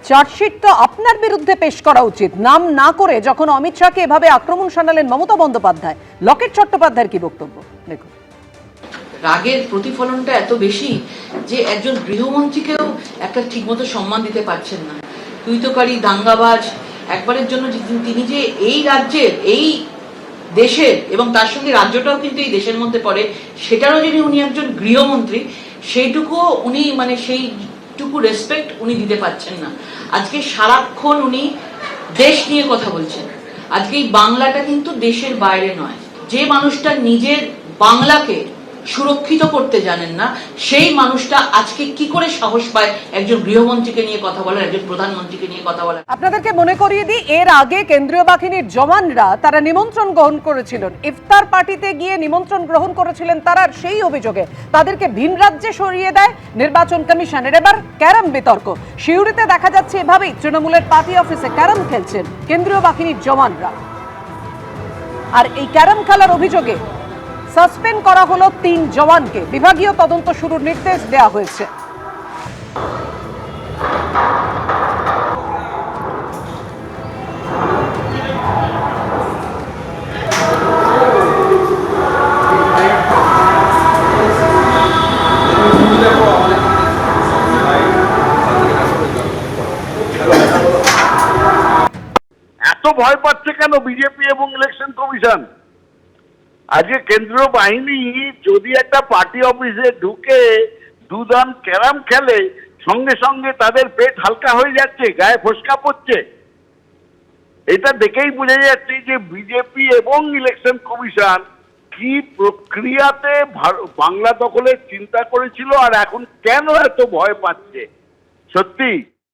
Chargesheet তো আপনার বিরুদ্ধে পেশ করা উচিত, নাম না করে। যখন অমিত শাহকে এভাবে আক্রমণ শানালেন মমতা বন্দ্যোপাধ্যায়, লকেট চট্টোপাধ্যায়ের কি বক্তব্য দেখুন। রাগের প্রতিফলনটা এত বেশি যে একজন গৃহমন্ত্রীকেও একটা ঠিকমতো সম্মান দিতে পারছেন না। তুইতকারী, দাঙ্গাবাজ, একবারের জন্য তিনি যে এই রাজ্যের, এই দেশের এবং তার সঙ্গে রাজ্যটাও কিন্তু এই দেশের মধ্যে পড়ে, সেটারও যদি উনি একজন গৃহমন্ত্রী, সেইটুকুও উনি সেইটুকু রেসপেক্ট উনি দিতে পারছেন না। আজকে সারাক্ষণ উনি দেশ নিয়ে কথা বলছেন। আজকে এই বাংলাটা কিন্তু দেশের বাইরে নয়। যে মানুষটা নিজের বাংলাকে সুরক্ষিত করতে জানেন না, সেই মানুষটা আজকে কি করে সাহস পায় একজন গৃহমন্ত্রীকে নিয়ে কথা বলার, একজন প্রধানমন্ত্রীকে নিয়ে কথা বলার? আপনাদেরকে মনে করিয়ে দিই, এর আগে কেন্দ্রীয় বাহিনীর জওয়ানরা তারা নিমন্ত্রণ গ্রহণ করেছিলেন, ইফতার পার্টিতে গিয়ে নিমন্ত্রণ গ্রহণ করেছিলেন তারা। সেই অভিযোগে তাদেরকে ভিন রাজ্যে সরিয়ে দেয় নির্বাচন কমিশনের। এবার ক্যারাম বিতর্ক। সিউড়িতে দেখা যাচ্ছে এভাবেই তৃণমূলের পার্টি অফিসে ক্যারাম খেলছেন কেন্দ্রীয় বাহিনীর জওয়ানরা। আর এই ক্যারাম খেলার অভিযোগে সাসপেন্ড করা হলো 3 জওয়ানকে। বিভাগীয় তদন্ত শুরুর নির্দেশ দেওয়া হয়েছে। এত ভয় পাচ্ছে কেন বিজেপি এবং ইলেকশন কমিশন? আজকে কেন্দ্রীয় বাহিনী যদি একটা পার্টি অফিসে ঢুকে দুদান ক্যারাম খেলে, সঙ্গে সঙ্গে তাদের পেট হালকা হয়ে যাচ্ছে, গায়ে ফোসকা পড়ছে। এটা দেখেই বোঝা যাচ্ছে যে বিজেপি এবং ইলেকশন কমিশন কি প্রক্রিয়াতে বাংলা দখলের চিন্তা করেছিল আর এখন কেন এত ভয় পাচ্ছে। সত্যি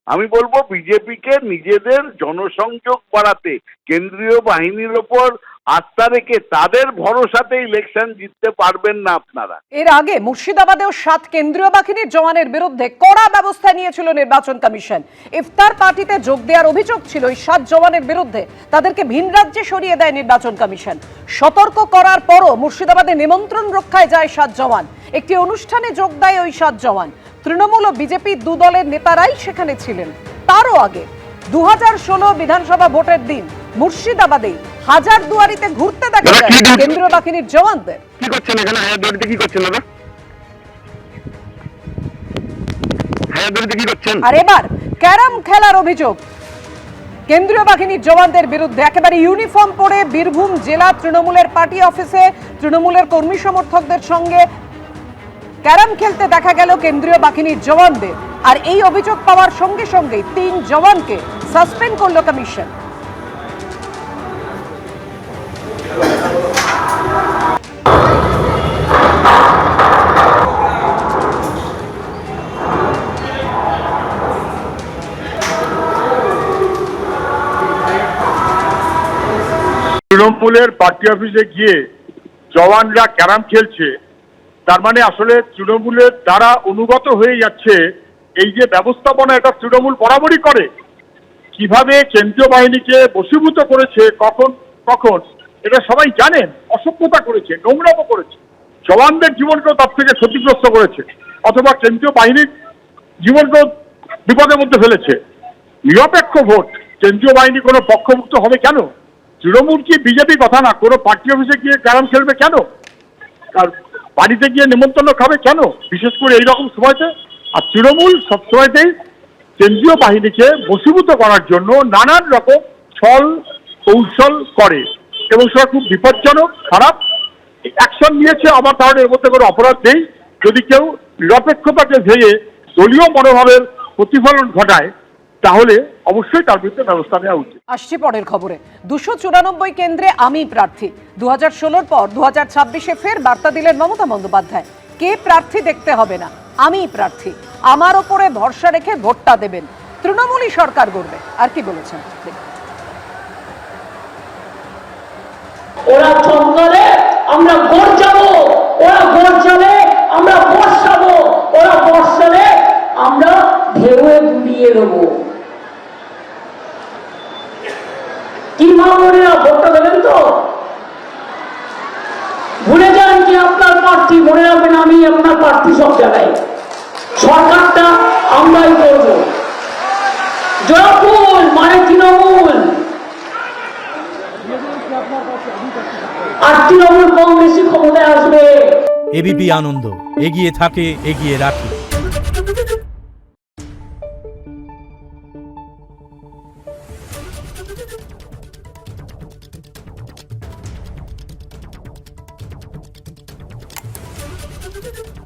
আমি বলবো, বিজেপিকে নিজেদের জনসংযোগ বাড়াতে, কেন্দ্রীয় বাহিনীর ওপর আস্থা রেখে তাদের ভরসাতে ইলেকশন জিততে পারবেন না আপনারা। এর আগে মুর্শিদাবাদেও 7 কেন্দ্রীয় বাহিনীর জওয়ানের বিরুদ্ধে কড়া ব্যবস্থা নিয়েছিল নির্বাচন কমিশন। ইফতার পার্টিতে যোগ দেওয়ার অভিযোগ ছিল এই 7 জওয়ানের বিরুদ্ধে। তাদেরকে ভিন রাজ্যে সরিয়ে দেয় নির্বাচন কমিশন। সতর্ক করার পরও মুর্শিদাবাদে নিমন্ত্রণ রক্ষায় যায় 7 জওয়ান। একটি অনুষ্ঠানে যোগ দেয় ওই 7 জওয়ান। তৃণমূল ও বিজেপি দু দলের নেতারাই সেখানে ছিলেন। তারও আগে 2016 বিধানসভা ভোটের দিন মুর্শিদাবাদে হাজারদুয়ারিতে ঘুরতে দেখা যায় কেন্দ্রীয় বাহিনীর জওয়ানদের। কি করছেন এখানে? হাজারদুয়ারিতে কি করছেন দাদা? হাজারদুয়ারিতে কি করছেন? আর এবার ক্যারাম খেলার অভিযোগ কেন্দ্রীয় বাহিনীর জওয়ানদের বিরুদ্ধে। একেবারে ইউনিফর্ম পরে বীরভূম জেলা তৃণমূলের পার্টি অফিসে তৃণমূলের কর্মী সমর্থকদের সঙ্গে ক্যারাম খেলতে দেখা গেল কেন্দ্রীয় বাহিনীর জওয়ানদের। আর এই অভিযোগ পাওয়ার সঙ্গে সঙ্গে 3 জওয়ানকে সাসপেন্ড করল কমিশন। তৃণমূলের পার্টি অফিসে গিয়ে জওয়ানরা ক্যারাম খেলছে, তার মানে আসলে তৃণমূলের দ্বারা অনুগত হয়ে যাচ্ছে। এই যে ব্যবস্থাপনা, এটা তৃণমূল বরাবরই করে। কিভাবে কেন্দ্রীয় বাহিনীকে বশীভূত করেছে, কখন কখন এটা সবাই জানেন। অসভ্যতা করেছে, নোংরামো করেছে, জওয়ানদের জীবনকেও তার থেকে ক্ষতিগ্রস্ত করেছে, অথবা কেন্দ্রীয় বাহিনীর জীবনকেও বিপদের মধ্যে ফেলেছে। নিরপেক্ষ ভোট, কেন্দ্রীয় বাহিনী কোনো পক্ষভুক্ত হবে কেন? তৃণমূল কি বিজেপি কথা না, কোনো পার্টি অফিসে গিয়ে ক্যারাম খেলবে কেন? আর বাড়িতে গিয়ে নিমন্ত্রণ খাবে কেন, বিশেষ করে এইরকম সময়তে? আর তৃণমূল সবসময়তেই কেন্দ্রীয় বাহিনীকে বশীভূত করার জন্য নানান রকম ছল কৌশল করে এবং সেটা খুব বিপজ্জনক, খারাপ। অ্যাকশন নিয়েছে, আমার কারণে এর মধ্যে কোনো অপরাধ নেই। যদি কেউ নিরপেক্ষতাকে ভেঙে দলীয় মনোভাবের প্রতিফলন ঘটায়, তাহলে অবশ্যই তার বিরুদ্ধে ব্যবস্থা নেওয়া উচিত। আসছি পরের খবরে। 294 কেন্দ্রে আমি প্রার্থী। 2016 পর 2026-এ ফের বার্তা দিলেন মমতা বন্দ্যোপাধ্যায়। কে প্রার্থী দেখতে হবে না, আমি প্রার্থী, আমার ওপরে ভরসা রেখে ভোটটা দেবেন, তৃণমূলই সরকার গড়বে। আর কি বলেছেন? ওরা জঙ্গলে আমরা ভোট যাবো, ওরা ভোট যাবে আমরা বর্ষাবো, ওরা বর্ষালে আমরা ঢেউয়ে ডুবিয়ে দেবো। কি মামুনেরা ভোটটা দেবেন তো? ভুলে যান কি আপনার প্রার্থী, মনে রাখবেন আমি আপনার প্রার্থী সব জায়গায়। সরকারটা আমরাই করব, জোড়াফুল মানে তৃণমূল, আর তৃণমূল কংগ্রেসই ক্ষমতায় আসবে। এবিপি আনন্দ, এগিয়ে থাকে, এগিয়ে রাখে। Thank you.